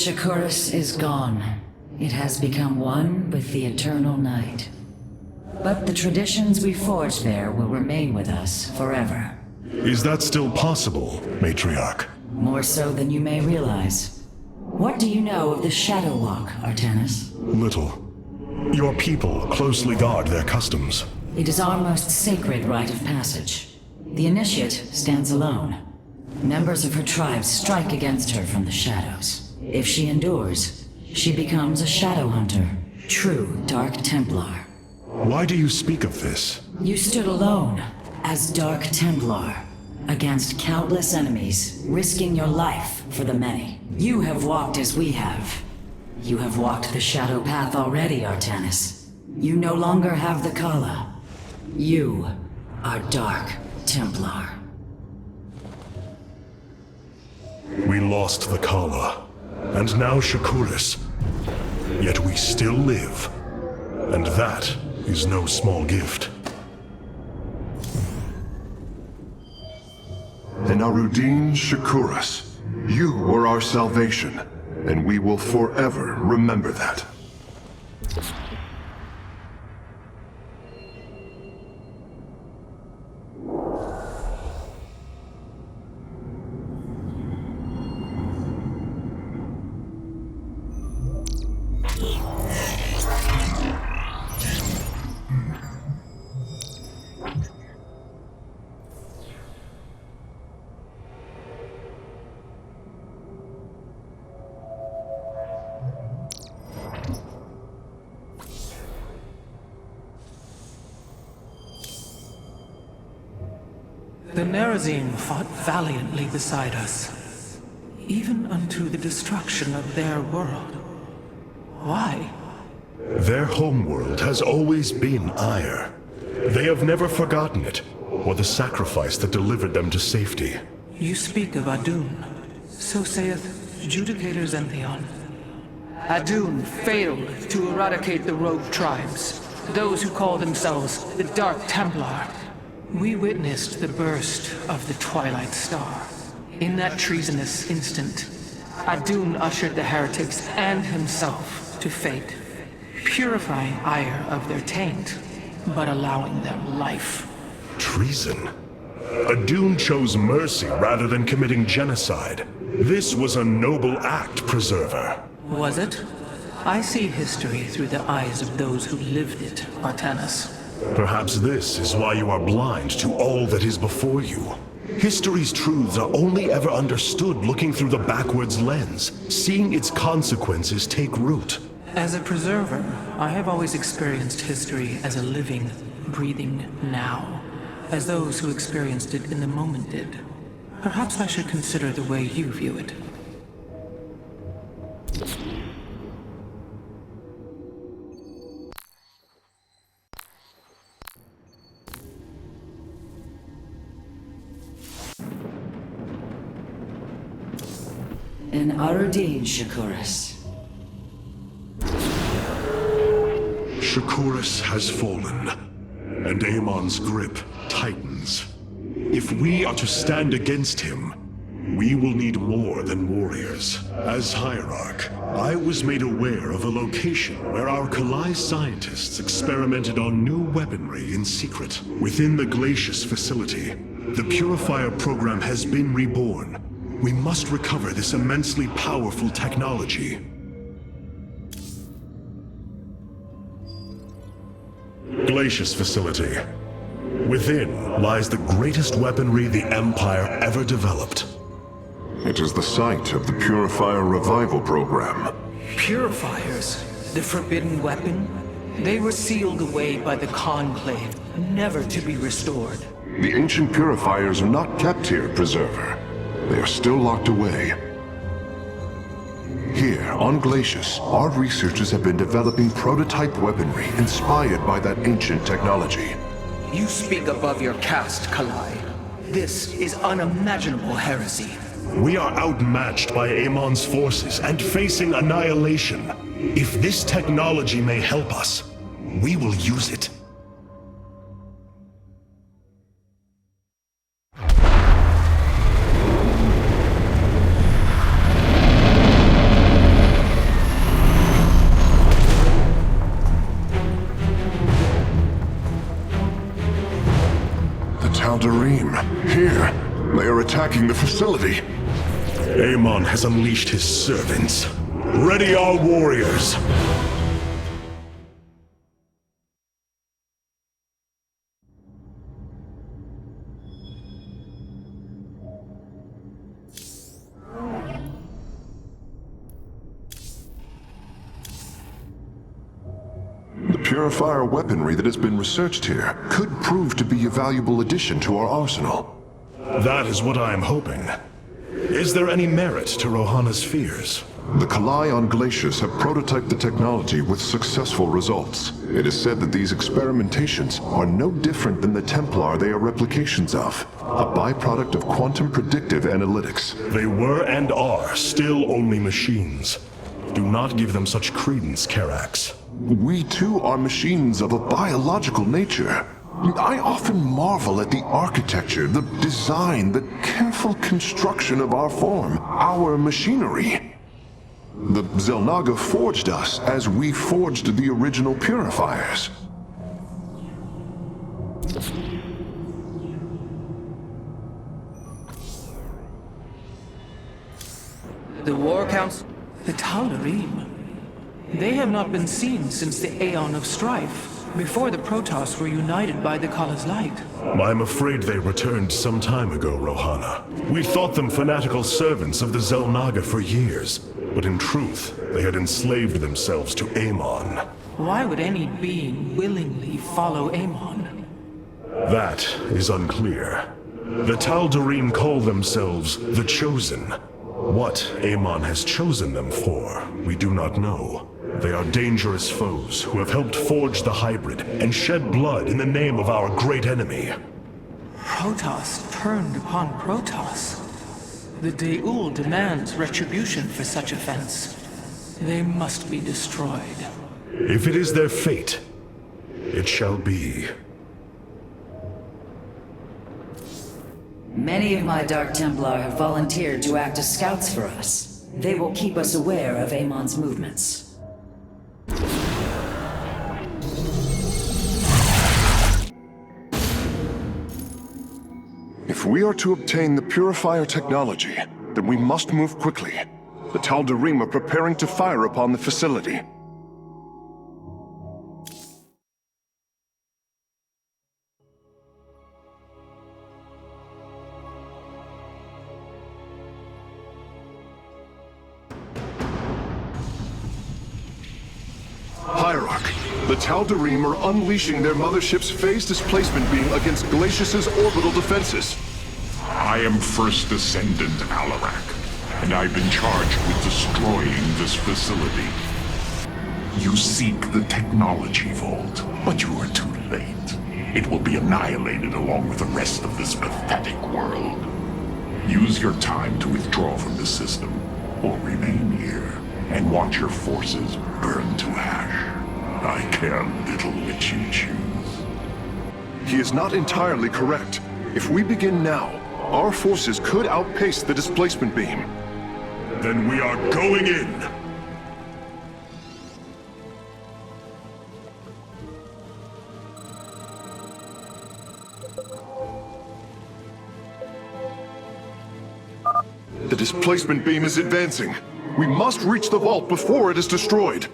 Shakuras is gone. It has become one with the eternal night. But the traditions we forged there will remain with us forever. Is that still possible, Matriarch? More so than you may realize. What do you know of the Shadow Walk, Artanis? Little. Your people closely guard their customs. It is our most sacred rite of passage. The Initiate stands alone. Members of her tribe strike against her from the shadows. If she endures, she becomes a Shadow Hunter, true Dark Templar. Why do you speak of this? You stood alone, as Dark Templar, against countless enemies, risking your life for the many. You have walked as we have. You have walked the Shadow Path already, Artanis. You no longer have the Kala. You are Dark Templar. We lost the Kala, and now Shakuras. Yet we still live. And that is no small gift. Enarudin Shakuras, you were our salvation, and we will forever remember that. The Nerazim fought valiantly beside us, even unto the destruction of their world. Why? Their homeworld has always been Aiur. They have never forgotten it, or the sacrifice that delivered them to safety. You speak of Adun. So saith Judicator Zentheon. Adun failed to eradicate the rogue tribes, those who call themselves the Dark Templar. We witnessed the burst of the Twilight Star. In that treasonous instant, Adun ushered the heretics and himself to fate, purifying Aiur of their taint, but allowing them life. Treason? Adun chose mercy rather than committing genocide. This was a noble act, Preserver. Was it? I see history through the eyes of those who lived it, Artanis. Perhaps this is why you are blind to all that is before you. History's truths are only ever understood looking through the backwards lens, seeing its consequences take root. As a preserver, I have always experienced history as a living, breathing now, as those who experienced it in the moment did. Perhaps I should consider the way you view it. Enarudin Shakuras. Shakuras has fallen, and Amon's grip tightens. If we are to stand against him, we will need more than warriors. As Hierarch, I was made aware of a location where our Kalai scientists experimented on new weaponry in secret. Within the Glacius facility, the Purifier program has been reborn. We must recover this immensely powerful technology. Glacius facility. Within lies the greatest weaponry the Empire ever developed. It is the site of the Purifier Revival Program. Purifiers? The forbidden weapon? They were sealed away by the Conclave, never to be restored. The ancient purifiers are not kept here, Preserver. They are still locked away. Here, on Glacius, our researchers have been developing prototype weaponry inspired by that ancient technology. You speak above your caste, Kalai. This is unimaginable heresy. We are outmatched by Amon's forces and facing annihilation. If this technology may help us, we will use it. Tal'Darim. Here. They are attacking the facility. Amon has unleashed his servants. Ready our warriors! The Purifier weaponry that has been researched here could prove to be a valuable addition to our arsenal. That is what I am hoping. Is there any merit to Rohana's fears? The Kalai on Glacius have prototyped the technology with successful results. It is said that these experimentations are no different than the Templar they are replications of, a byproduct of quantum predictive analytics. They were and are still only machines. Do not give them such credence, Karax. We too are machines of a biological nature. I often marvel at the architecture, the design, the careful construction of our form, our machinery. The Xel'Naga forged us as we forged the original purifiers. The War Council, the Tal'Darim. They have not been seen since the Aeon of Strife, before the Protoss were united by the Kala's light. I'm afraid they returned some time ago, Rohana. We thought them fanatical servants of the Xel'Naga for years, but in truth, they had enslaved themselves to Amon. Why would any being willingly follow Amon? That is unclear. The Tal'Darim call themselves the Chosen. What Amon has chosen them for, we do not know. They are dangerous foes who have helped forge the hybrid and shed blood in the name of our great enemy. Protoss turned upon Protoss. The De'ul demands retribution for such offense. They must be destroyed. If it is their fate, it shall be. Many of my Dark Templar have volunteered to act as scouts for us. They will keep us aware of Amon's movements. If we are to obtain the Purifier technology, then we must move quickly. The Tal'Darim are preparing to fire upon the facility. Hierarch, the Tal'Darim are unleashing their mothership's phase displacement beam against Glacius's orbital defenses. I am First Descendant Alarak, and I've been charged with destroying this facility. You seek the technology vault, but you are too late. It will be annihilated along with the rest of this pathetic world. Use your time to withdraw from the system, or remain here and watch your forces burn to ash. I care little which you choose. He is not entirely correct. If we begin now, our forces could outpace the displacement beam. Then we are going in! The displacement beam is advancing. We must reach the vault before it is destroyed.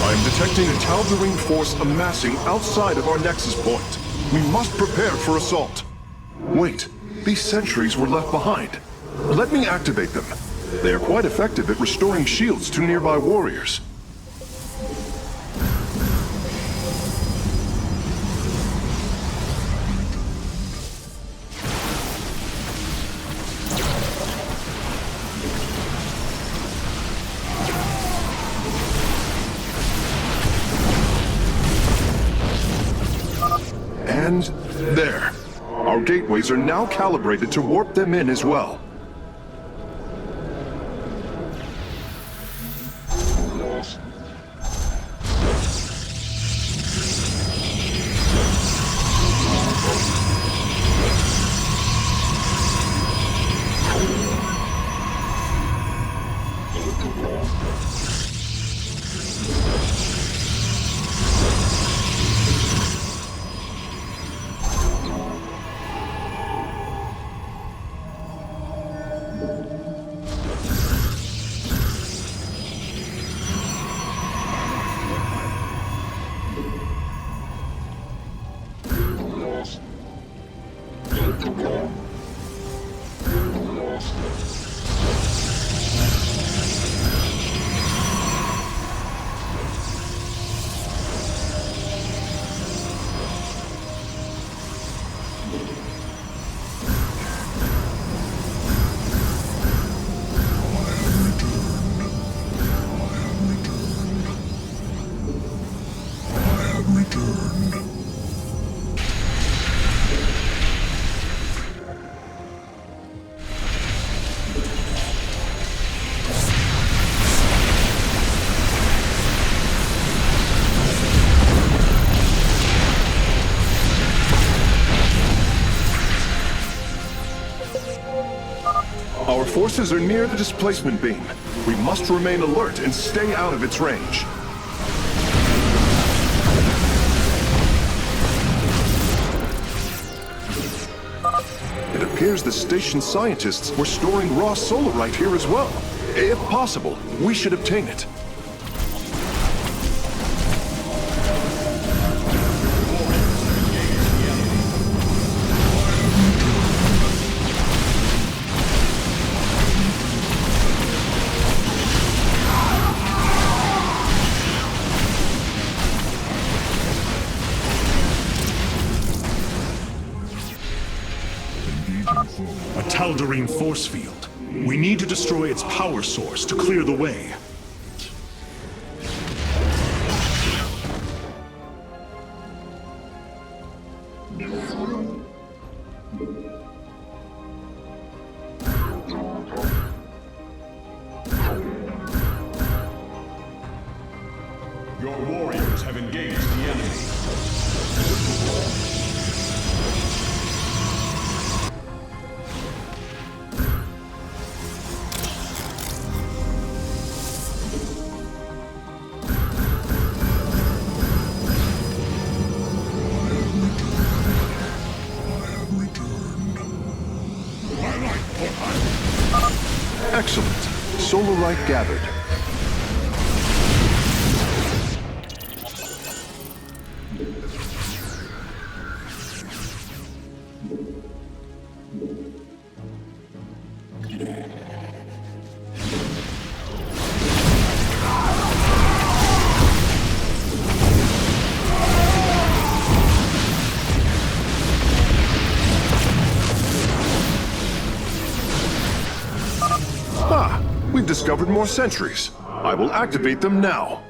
I'm detecting a Tal'Darim force amassing outside of our nexus point. We must prepare for assault. Wait, these sentries were left behind. Let me activate them. They are quite effective at restoring shields to nearby warriors. And there. Our gateways are now calibrated to warp them in as well. Our forces are near the displacement beam. We must remain alert and stay out of its range. It appears the station scientists were storing raw solarite here as well. If possible, we should obtain it. A Tal'Darim force field. We need to destroy its power source to clear the way. Your warriors have engaged the enemy. Excellent. Solarite gathered. We've discovered more sentries. I will activate them now.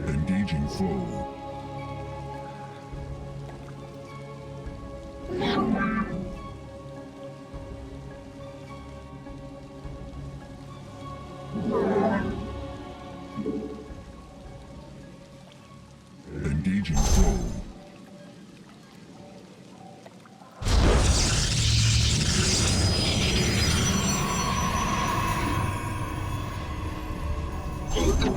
Engaging foe. We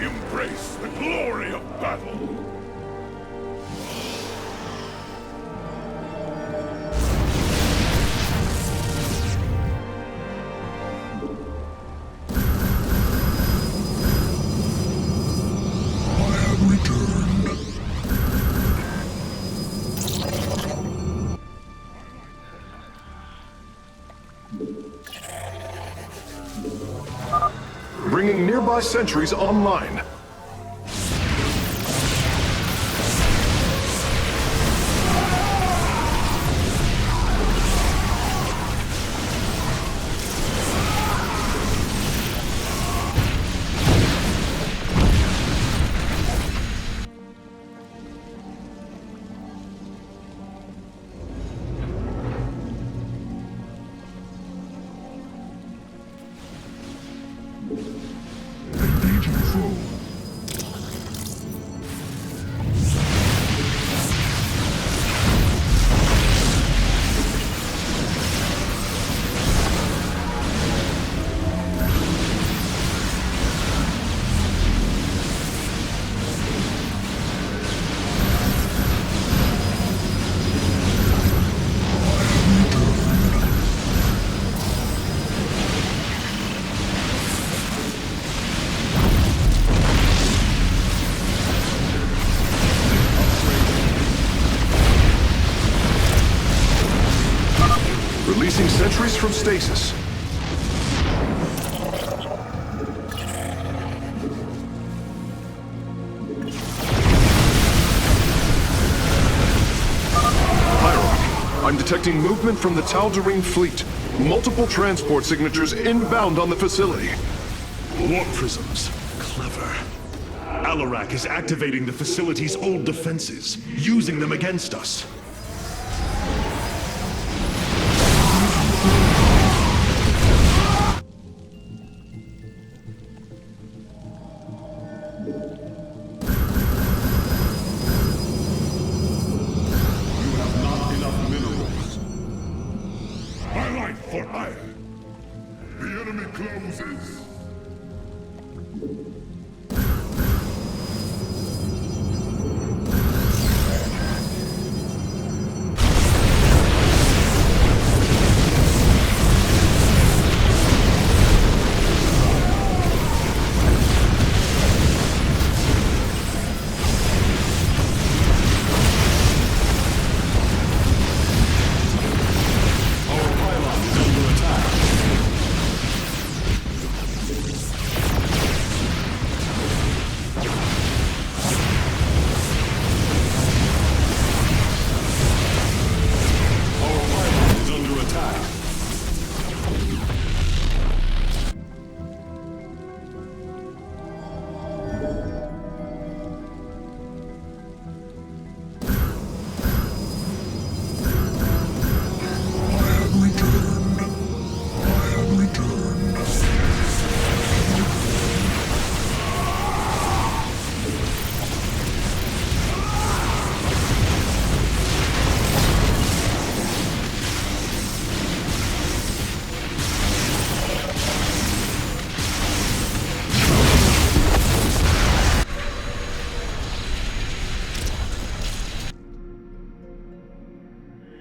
embrace the glory of battle. I have returned. Bringing nearby sentries online. Releasing sentries from stasis. Hierarch, I'm detecting movement from the Tal'Darim fleet. Multiple transport signatures inbound on the facility. Warp prisms. Clever. Alarak is activating the facility's old defenses, using them against us. You have not enough minerals. My light for hire. The enemy closes.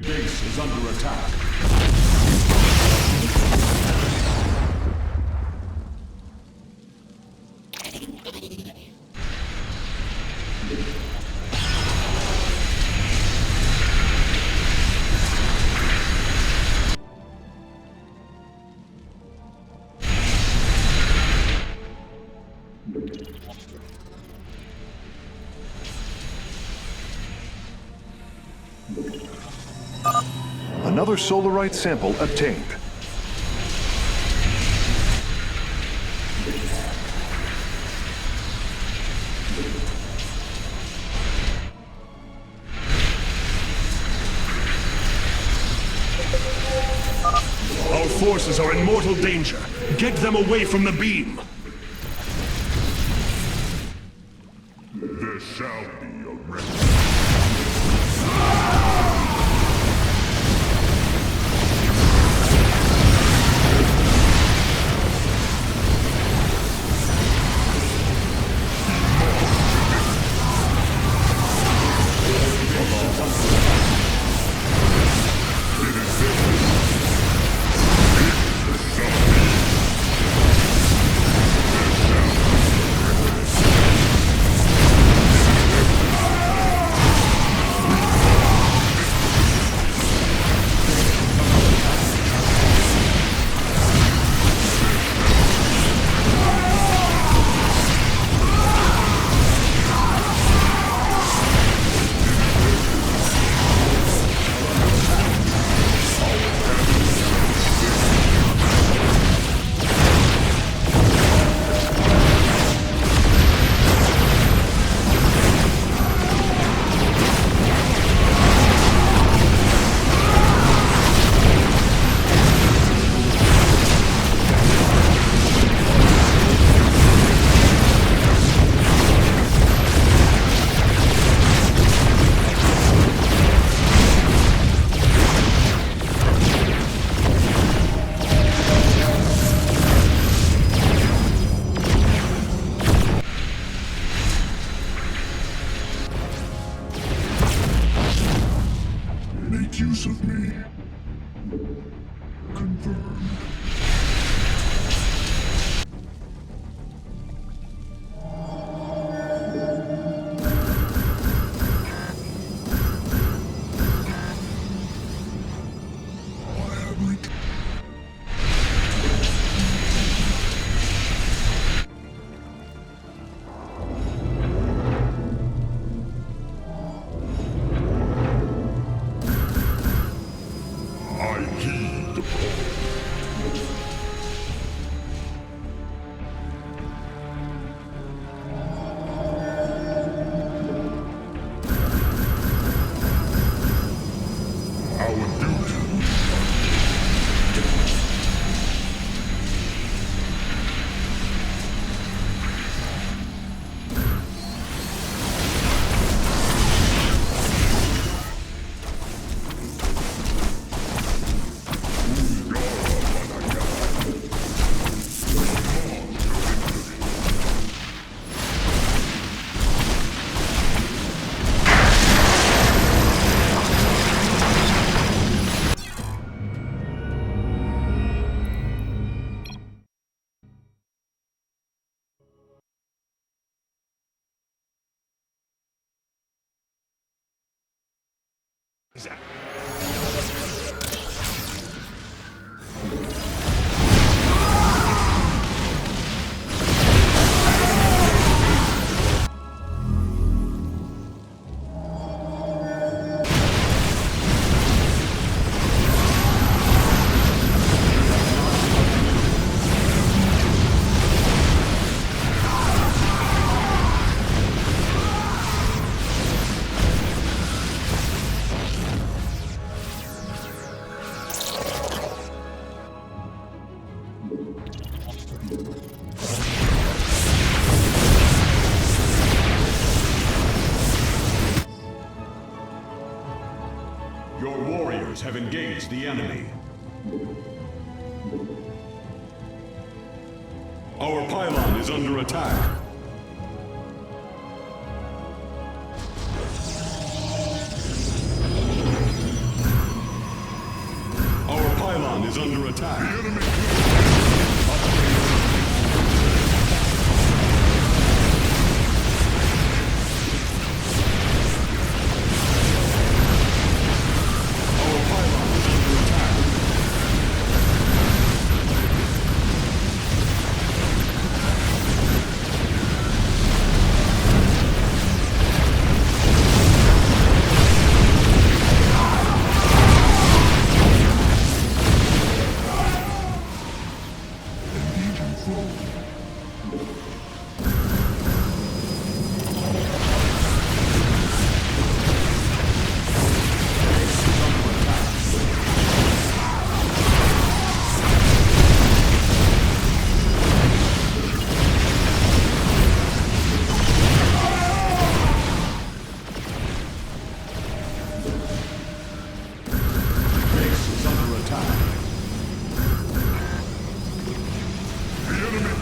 Base is under attack. Another Solarite sample obtained. forces are in mortal danger. Get them away from the beam. There shall be a remedy. Make use of me. Confirmed. I heed the call. Our duty. Your warriors have engaged the enemy. Our pylon is under attack. Our pylon is under attack. The enemy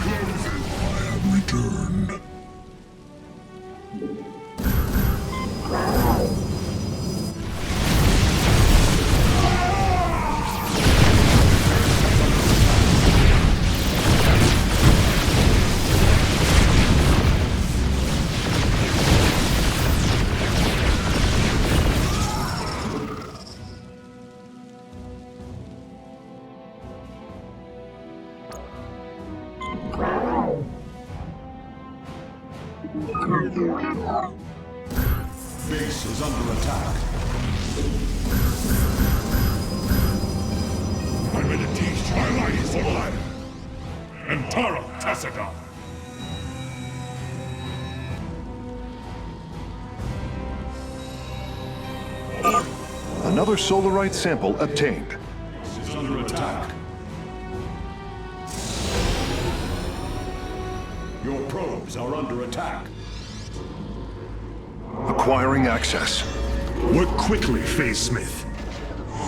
I have returned. Base is under attack. I'm gonna teach my life for life. And Tara Tessida. Another Solarite sample obtained. Base is under attack. Your probes are under attack. Acquiring access. Work quickly, Phase Smith.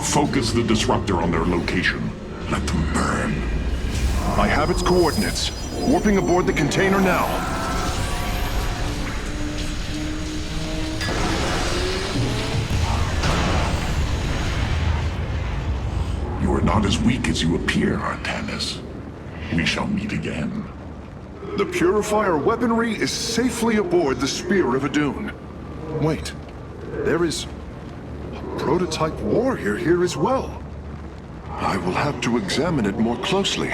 Focus the disruptor on their location. Let them burn. I have its coordinates. Warping aboard the container now. You are not as weak as you appear, Artanis. We shall meet again. The Purifier weaponry is safely aboard the Spear of Adun. Wait, there is a prototype warrior here as well. I will have to examine it more closely.